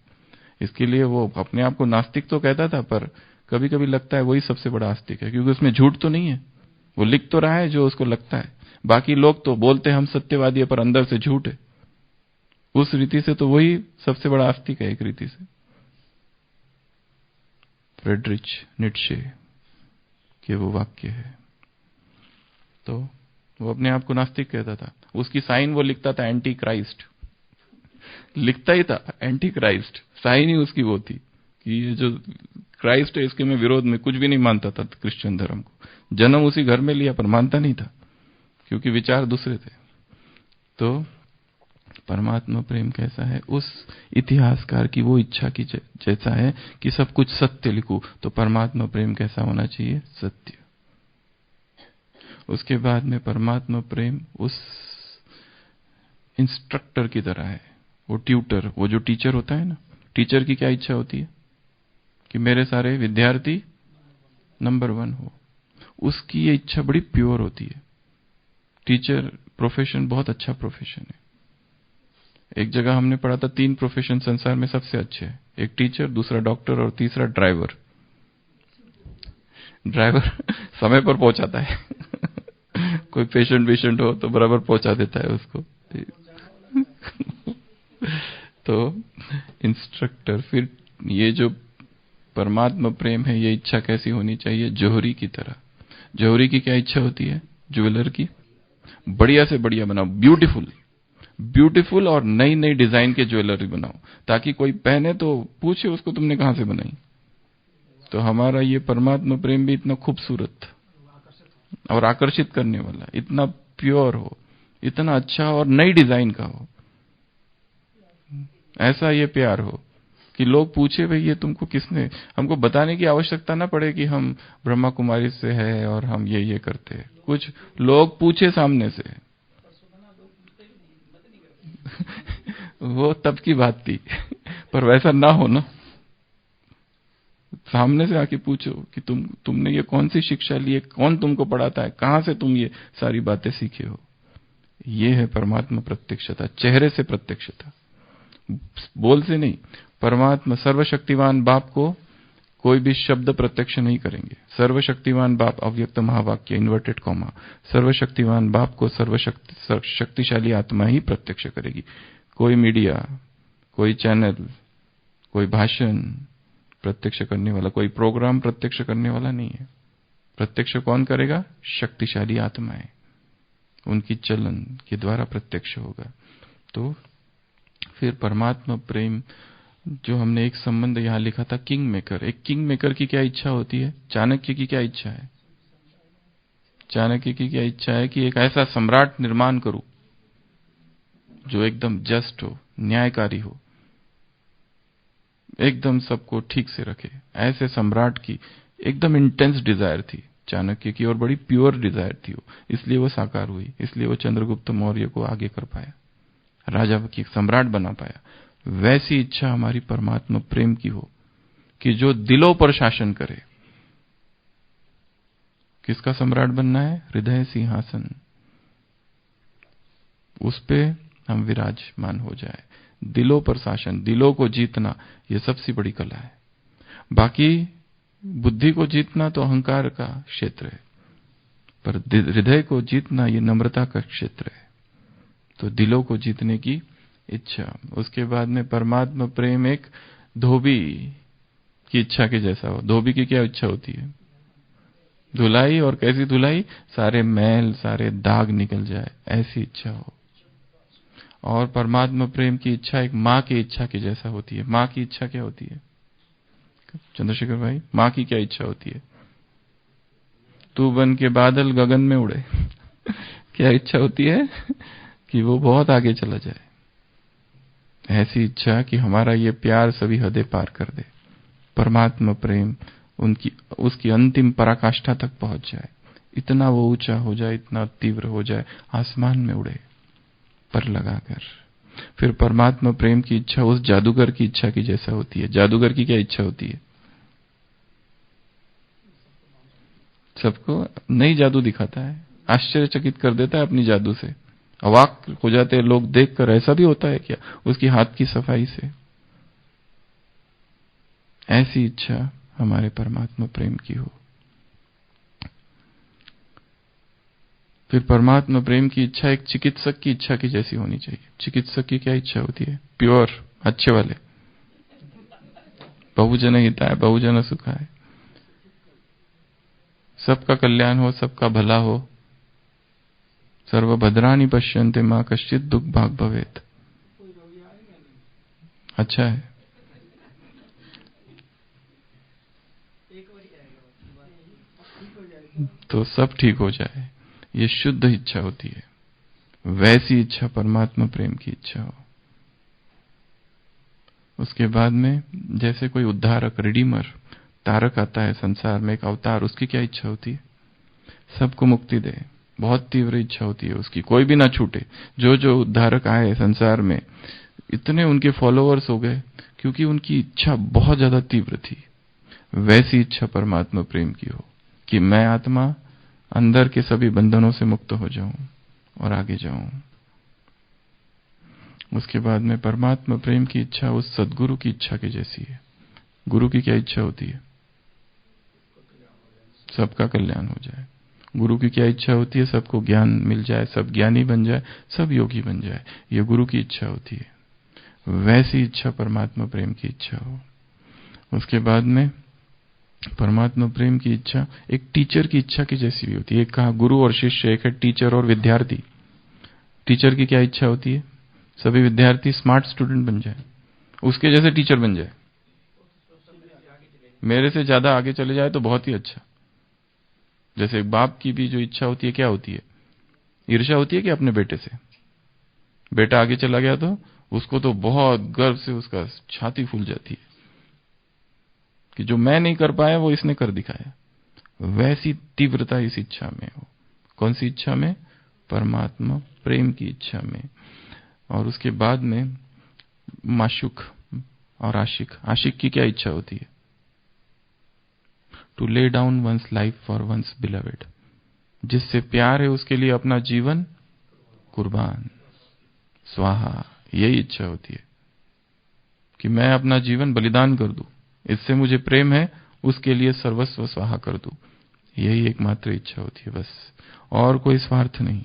इसके लिए वो अपने आप को नास्तिक तो कहता था, पर कभी कभी लगता है वही सबसे बड़ा आस्तिक है, क्योंकि उसमें झूठ तो नहीं है। वो लिख तो रहा है जो उसको लगता है। बाकी लोग तो बोलते हैं हम सत्यवादी है, पर अंदर से झूठ है। उस रीति से तो वही सबसे बड़ा आस्तिक है, एक रीति से। फ्रेडरिच नीत्शे के वो वाक्य है। तो वो अपने आप को नास्तिक कहता था। उसकी साइन वो लिखता था एंटी क्राइस्ट, लिखता ही था एंटी क्राइस्ट। साइन ही उसकी वो थी कि ये जो क्राइस्ट है इसके में विरोध में, कुछ भी नहीं मानता था क्रिश्चियन धर्म को। जन्म उसी घर में लिया पर मानता नहीं था, क्योंकि विचार दूसरे थे। तो परमात्मा प्रेम कैसा है? उस इतिहासकार की वो इच्छा की जैसा है कि सब कुछ सत्य लिखूं। तो परमात्मा प्रेम कैसा होना चाहिए? सत्य। उसके बाद में परमात्मा प्रेम उस इंस्ट्रक्टर की तरह है, वो ट्यूटर, वो जो टीचर होता है ना। टीचर की क्या इच्छा होती है? कि मेरे सारे विद्यार्थी नंबर 1 हो। उसकी ये इच्छा बड़ी प्योर होती है। टीचर प्रोफेशन बहुत अच्छा प्रोफेशन है। एक जगह हमने पढ़ा था 3 प्रोफेशन संसार में सबसे अच्छे हैं। एक टीचर, दूसरा डॉक्टर और तीसरा ड्राइवर। ड्राइवर समय पर पहुंचाता है। कोई पेशेंट हो तो बराबर पहुंचा देता है उसको। तो इंस्ट्रक्टर, फिर ये जो परमात्मा प्रेम है, ये इच्छा कैसी होनी चाहिए? जौहरी की तरह। जौहरी की क्या इच्छा होती है? ज्वेलर की, बढ़िया से बढ़िया बनाओ, ब्यूटीफुल ब्यूटीफुल और नई नई डिजाइन के ज्वेलरी बनाओ, ताकि कोई पहने तो पूछे उसको तुमने कहां से बनाई। तो हमारा ये परमात्मा प्रेम भी इतना खूबसूरत और आकर्षित करने वाला, इतना प्योर हो, इतना अच्छा और नई डिजाइन का हो, ऐसा ये प्यार हो कि लोग पूछे भाई ये तुमको किसने, हमको बताने की आवश्यकता ना पड़े कि हम ब्रह्मा कुमारी से है और हम ये करते हैं, कुछ लोग पूछे सामने से। वो तब की बात थी, पर वैसा ना हो ना, सामने से आके पूछो कि तुमने ये कौन सी शिक्षा ली है, कौन तुमको पढ़ाता है, कहां से तुम ये सारी बातें सीखे हो। ये है परमात्मा प्रत्यक्षता, चेहरे से प्रत्यक्षता, बोल से नहीं। परमात्मा सर्वशक्तिवान बाप को कोई भी शब्द प्रत्यक्ष नहीं करेंगे। सर्वशक्तिवान बाप, अव्यक्त महावाक्य, इन्वर्टेड कॉमा, सर्वशक्तिवान बाप को शक्तिशाली आत्मा ही प्रत्यक्ष करेगी। कोई मीडिया, कोई चैनल, कोई भाषण प्रत्यक्ष करने वाला, कोई प्रोग्राम प्रत्यक्ष करने वाला नहीं है। प्रत्यक्ष कौन करेगा? शक्तिशाली आत्माएं, उनकी चलन के द्वारा प्रत्यक्ष होगा। तो फिर परमात्मा प्रेम, जो हमने एक संबंध यहां लिखा था, किंग मेकर। एक किंग मेकर की क्या इच्छा होती है? चाणक्य की क्या इच्छा है? चाणक्य की क्या इच्छा है कि एक ऐसा सम्राट निर्माण करूं जो एकदम जस्ट हो, न्यायकारी हो, एकदम सबको ठीक से रखे। ऐसे सम्राट की एकदम इंटेंस डिजायर थी चाणक्य की, और बड़ी प्योर डिजायर थी वो, इसलिए वो साकार हुई, इसलिए वो चंद्रगुप्त मौर्य को आगे कर पाया, राजा की सम्राट बना पाया। वैसी इच्छा हमारी परमात्मा प्रेम की हो कि जो दिलों पर शासन करे। किसका सम्राट बनना है? हृदय सिंहासन, उस पे हम विराजमान हो जाए। दिलों पर शासन, दिलों को जीतना, ये सबसे बड़ी कला है। बाकी बुद्धि को जीतना तो अहंकार का क्षेत्र है, पर हृदय को जीतना ये नम्रता का क्षेत्र है। तो दिलों को जीतने की इच्छा। उसके बाद में परमात्मा प्रेम एक धोबी की इच्छा के जैसा हो। धोबी की क्या इच्छा होती है? धुलाई, और कैसी धुलाई? सारे मैल, सारे दाग निकल जाए, ऐसी इच्छा हो। और परमात्मा प्रेम की इच्छा एक माँ की इच्छा की जैसा होती है। माँ की इच्छा क्या होती है चंद्रशेखर भाई? माँ की क्या इच्छा होती है? तू बन के बादल गगन में उड़े। क्या इच्छा होती है? कि वो बहुत आगे चला जाए। ऐसी इच्छा कि हमारा ये प्यार सभी हदें पार कर दे। परमात्मा प्रेम उसकी अंतिम पराकाष्ठा तक पहुंच जाए, इतना वो ऊंचा हो जाए, इतना तीव्र हो जाए, आसमान में उड़े पर लगाकर। फिर परमात्मा प्रेम की इच्छा उस जादूगर की इच्छा की जैसा होती है। जादूगर की क्या इच्छा होती है? सबको नई जादू दिखाता है, आश्चर्यचकित कर देता है अपनी जादू से। अवाक हो जाते हैं लोग देखकर, ऐसा भी होता है क्या? उसकी हाथ की सफाई से। ऐसी इच्छा हमारे परमात्मा प्रेम की हो। फिर परमात्मा प्रेम की इच्छा एक चिकित्सक की इच्छा की जैसी होनी चाहिए। चिकित्सक की क्या इच्छा होती है? प्योर, अच्छे वाले, बहुजन हिताय बहुजन सुखाय, सबका कल्याण हो, सबका भला हो। सर्वभद्राणि पश्यन्ते मां कश्चित् दुख भाग भवेत्। अच्छा है। तो सब ठीक हो जाए, ये शुद्ध इच्छा होती है। वैसी इच्छा परमात्मा प्रेम की इच्छा हो। उसके बाद में जैसे कोई उद्धारक, रिडीमर, तारक आता है संसार में, एक अवतार, उसकी क्या इच्छा होती है? सबको मुक्ति दे। बहुत तीव्र इच्छा होती है उसकी, कोई भी ना छूटे। जो जो उद्धारक आए संसार में, इतने उनके फॉलोअर्स हो गए क्योंकि उनकी इच्छा बहुत ज्यादा तीव्र थी। वैसी इच्छा परमात्मा प्रेम की हो कि मैं आत्मा अंदर के सभी बंधनों से मुक्त हो जाऊं और आगे जाऊं। उसके बाद में परमात्मा प्रेम की इच्छा उस सद्गुरु की इच्छा की जैसी है। गुरु की क्या इच्छा होती है? सबका कल्याण हो जाए। गुरु की क्या इच्छा होती है? सबको ज्ञान मिल जाए, सब ज्ञानी बन जाए, सब योगी बन जाए, ये गुरु की इच्छा होती है। वैसी इच्छा परमात्मा प्रेम की इच्छा हो। उसके बाद में परमात्मा प्रेम की इच्छा एक टीचर की इच्छा की जैसी भी होती है। एक कहा गुरु और शिष्य, एक है टीचर और विद्यार्थी। टीचर की क्या इच्छा होती है? सभी विद्यार्थी स्मार्ट स्टूडेंट बन जाए, उसके जैसे टीचर बन जाए, मेरे से ज्यादा आगे चले जाए तो बहुत ही अच्छा। जैसे एक बाप की भी जो इच्छा होती है, क्या होती है? ईर्ष्या होती है कि अपने बेटे से, बेटा आगे चला गया तो उसको तो बहुत गर्व से उसका छाती फूल जाती है कि जो मैं नहीं कर पाया वो इसने कर दिखाया। वैसी तीव्रता इस इच्छा में हो। कौन सी इच्छा में? परमात्मा प्रेम की इच्छा में। और उसके बाद में माशुक और आशिक। आशिक की क्या इच्छा होती है? To lay down one's life for one's beloved. जिससे प्यार है उसके लिए अपना जीवन कुर्बान, स्वाहा, यही इच्छा होती है कि मैं अपना जीवन बलिदान कर दूं, इससे मुझे प्रेम है, उसके लिए सर्वस्व स्वाहा कर दूं। यही एकमात्र इच्छा होती है बस, और कोई स्वार्थ नहीं।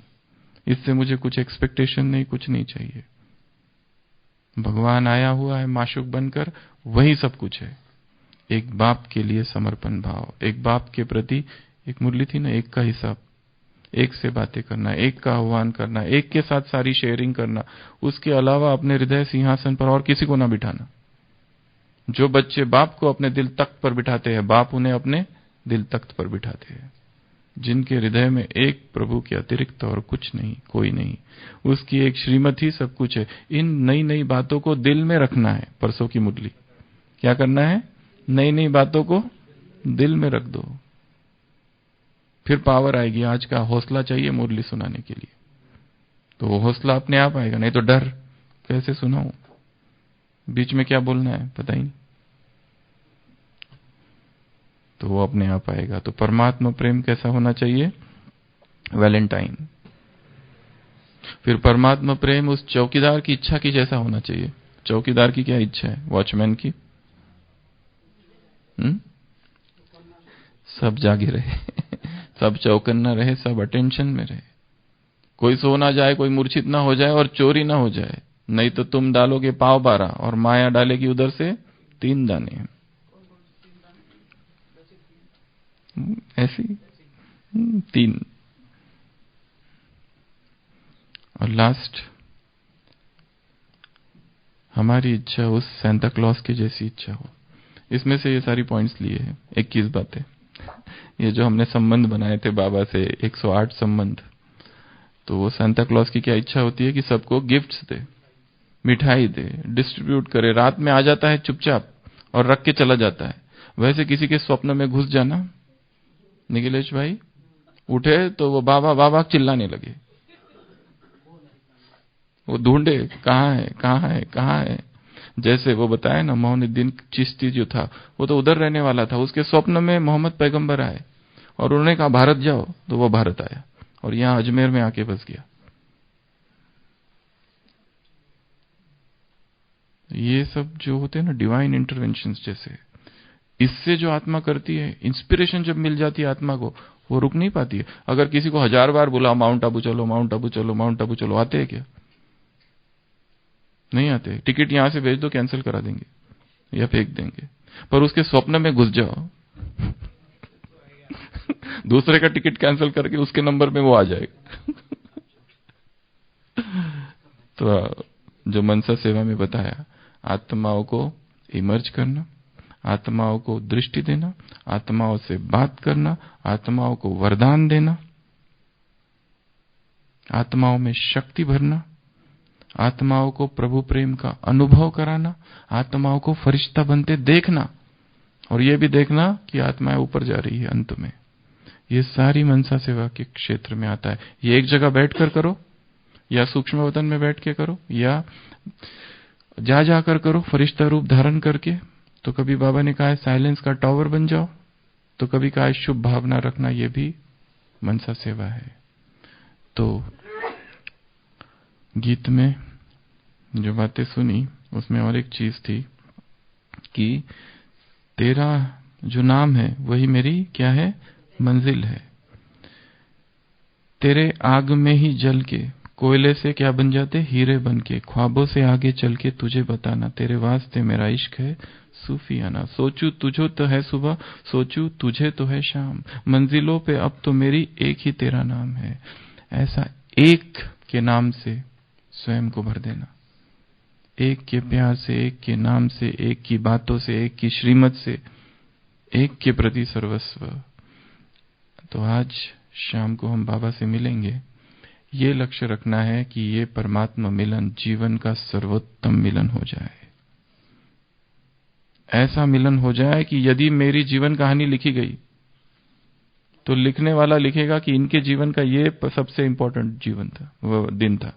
इससे मुझे कुछ एक्सपेक्टेशन नहीं, कुछ नहीं चाहिए। भगवान आया हुआ है माशुक बनकर, वही सब कुछ है। एक बाप के लिए समर्पण भाव, एक बाप के प्रति, एक मुरली थी ना, एक का हिसाब, एक से बातें करना, एक का आह्वान करना, एक के साथ सारी शेयरिंग करना, उसके अलावा अपने हृदय सिंहासन पर और किसी को ना बिठाना। जो बच्चे बाप को अपने दिल तख्त पर बिठाते हैं, बाप उन्हें अपने दिल तख्त पर बिठाते हैं। जिनके हृदय में एक प्रभु के अतिरिक्त और कुछ नहीं, कोई नहीं, उसकी एक श्रीमत ही सब कुछ है। इन नई नई बातों को दिल में रखना है। परसों की मुरली क्या करना है? नई नई बातों को दिल में रख दो, फिर पावर आएगी। आज का हौसला चाहिए मुरली सुनाने के लिए, तो वो हौसला अपने आप आएगा। नहीं तो डर, कैसे सुनाऊं, बीच में क्या बोलना है पता ही नहीं, तो वो अपने आप आएगा। तो परमात्मा प्रेम कैसा होना चाहिए? वैलेंटाइन। फिर परमात्मा प्रेम उस चौकीदार की इच्छा की जैसा होना चाहिए। चौकीदार की क्या इच्छा है? वॉचमैन की सब जागे रहे सब चौकन्ना रहे, सब अटेंशन में रहे, कोई सो ना जाए, कोई मूर्छित ना हो जाए और चोरी ना हो जाए। नहीं तो तुम डालोगे पाव 12 और माया डालेगी उधर से 3 दाने। ऐसी 3। और लास्ट, हमारी इच्छा उस सेंटा क्लॉज की जैसी इच्छा हो। इसमें से ये सारी पॉइंट्स लिए हैं, 21 बातें। ये जो हमने संबंध बनाए थे बाबा से, 108 संबंध, तो वो सेंटा क्लॉज की क्या इच्छा होती है? कि सबको गिफ्ट्स दे, मिठाई दे, डिस्ट्रीब्यूट करे। रात में आ जाता है चुपचाप और रख के चला जाता है। वैसे किसी के स्वप्न में घुस जाना, निखिलेश भाई उठे तो वो बाबा बाबा चिल्लाने लगे, वो ढूंढे कहाँ है, कहाँ है, कहाँ है। जैसे वो बताया ना, मोहनुद्दीन चिश्ती जो था, वो तो उधर रहने वाला था, उसके स्वप्न में मोहम्मद पैगंबर आए और उन्होंने कहा भारत जाओ, तो वो भारत आया और यहां अजमेर में आके बस गया। ये सब जो होते हैं ना डिवाइन इंटरवेंशन जैसे, इससे जो आत्मा करती है, इंस्पिरेशन जब मिल जाती है आत्मा को, वो रुक नहीं पाती है। अगर किसी को 1000 बार बुलाओ माउंट आबू चलो, माउंट आबू चलो, माउंट आबू चलो, आते हैं क्या? नहीं आते। टिकट यहां से भेज दो, कैंसिल करा देंगे या फेंक देंगे। पर उसके स्वप्न में घुस जाओ दूसरे का टिकट कैंसिल करके उसके नंबर में वो आ जाएगा तो जो मनसा सेवा में बताया, आत्माओं को इमर्ज करना, आत्माओं को दृष्टि देना, आत्माओं से बात करना, आत्माओं को वरदान देना, आत्माओं में शक्ति भरना, आत्माओं को प्रभु प्रेम का अनुभव कराना, आत्माओं को फरिश्ता बनते देखना, और यह भी देखना कि आत्माएं ऊपर जा रही है अंत में। ये सारी मनसा सेवा के क्षेत्र में आता है। ये एक जगह बैठकर करो, या सूक्ष्म वतन में बैठ के करो, या जा जाकर करो फरिश्ता रूप धारण करके। तो कभी बाबा ने कहा है साइलेंस का टावर बन जाओ, तो कभी कहा है शुभ भावना रखना, यह भी मनसा सेवा है। तो गीत में जो बातें सुनी उसमें और एक चीज थी कि तेरा जो नाम है वही मेरी क्या है? मंजिल है। तेरे आग में ही जल के कोयले से क्या बन जाते, हीरे बन के। ख्वाबों से आगे चल के तुझे बताना, तेरे वास्ते मेरा इश्क है सूफियाना। सोचू तुझो तो है सुबह, सोचू तुझे तो है शाम, मंजिलों पे अब तो मेरी एक ही तेरा नाम है। ऐसा एक के नाम से स्वयं को भर देना, एक के प्यार से, एक के नाम से, एक की बातों से, एक की श्रीमत से, एक के प्रति सर्वस्व। तो आज शाम को हम बाबा से मिलेंगे, ये लक्ष्य रखना है कि ये परमात्मा मिलन जीवन का सर्वोत्तम मिलन हो जाए। ऐसा मिलन हो जाए कि यदि मेरी जीवन कहानी लिखी गई तो लिखने वाला लिखेगा कि इनके जीवन का ये सबसे इंपॉर्टेंट जीवन था, वो दिन था,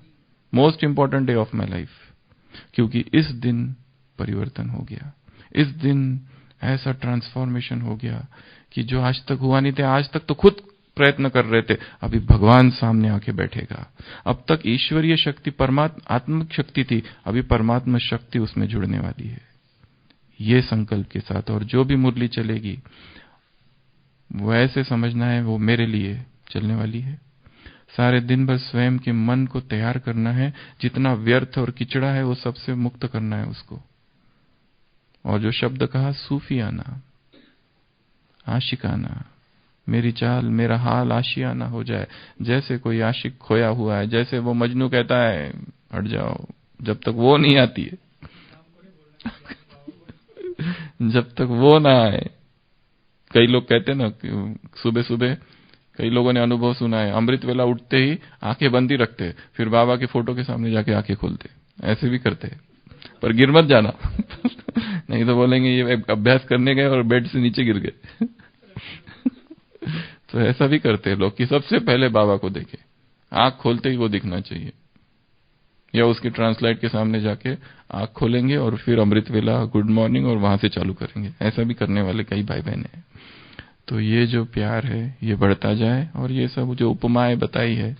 most important day of my life, क्योंकि इस दिन परिवर्तन हो गया, इस दिन ऐसा ट्रांसफॉर्मेशन हो गया कि जो आज तक हुआ नहीं था। आज तक तो खुद प्रयत्न कर रहे थे, अभी भगवान सामने आके बैठेगा। अब तक ईश्वरीय शक्ति, परमात्मा आत्मिक शक्ति थी, अभी परमात्मा शक्ति उसमें जुड़ने वाली है, ये संकल्प के साथ। और जो भी मुरली चलेगी वो ऐसे समझना है वो मेरे लिए चलने वाली है। सारे दिन भर स्वयं के मन को तैयार करना है, जितना व्यर्थ और किचड़ा है वो सबसे मुक्त करना है उसको। और जो शब्द कहा सूफियाना, आशिकाना, मेरी चाल मेरा हाल आशियाना हो जाए। जैसे कोई आशिक खोया हुआ है, जैसे वो मजनू कहता है हट जाओ, जब तक वो नहीं आती है जब तक वो ना आए। कई लोग कहते हैं ना, सुबह सुबह कई लोगों ने अनुभव सुना है, अमृत वेला उठते ही आंखें बंद ही रखते, फिर बाबा के फोटो के सामने जाके आंखें खोलते। ऐसे भी करते हैं, पर गिर मत जाना नहीं तो बोलेंगे ये अभ्यास करने गए और बेड से नीचे गिर गए तो ऐसा भी करते हैं लोग कि सबसे पहले बाबा को देखे, आंख खोलते ही वो दिखना चाहिए, या उसकी ट्रांसलाइट के सामने जाके आंख खोलेंगे और फिर अमृत वेला, गुड मॉर्निंग, और वहां से चालू करेंगे। ऐसा भी करने वाले कई भाई बहन हैं। तो ये जो प्यार है ये बढ़ता जाए, और ये सब जो उपमाएं बताई है,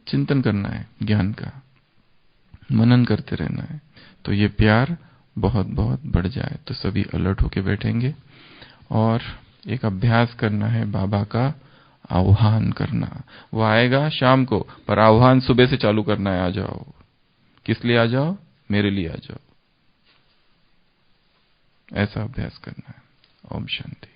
चिंतन करना है, ज्ञान का मनन करते रहना है, तो ये प्यार बहुत बहुत बढ़ जाए। तो सभी अलर्ट होके बैठेंगे और एक अभ्यास करना है बाबा का आह्वान करना। वो आएगा शाम को, पर आह्वान सुबह से चालू करना है। आ जाओ, किस लिए आ जाओ, मेरे लिए आ जाओ, ऐसा अभ्यास करना है। ओम शांति।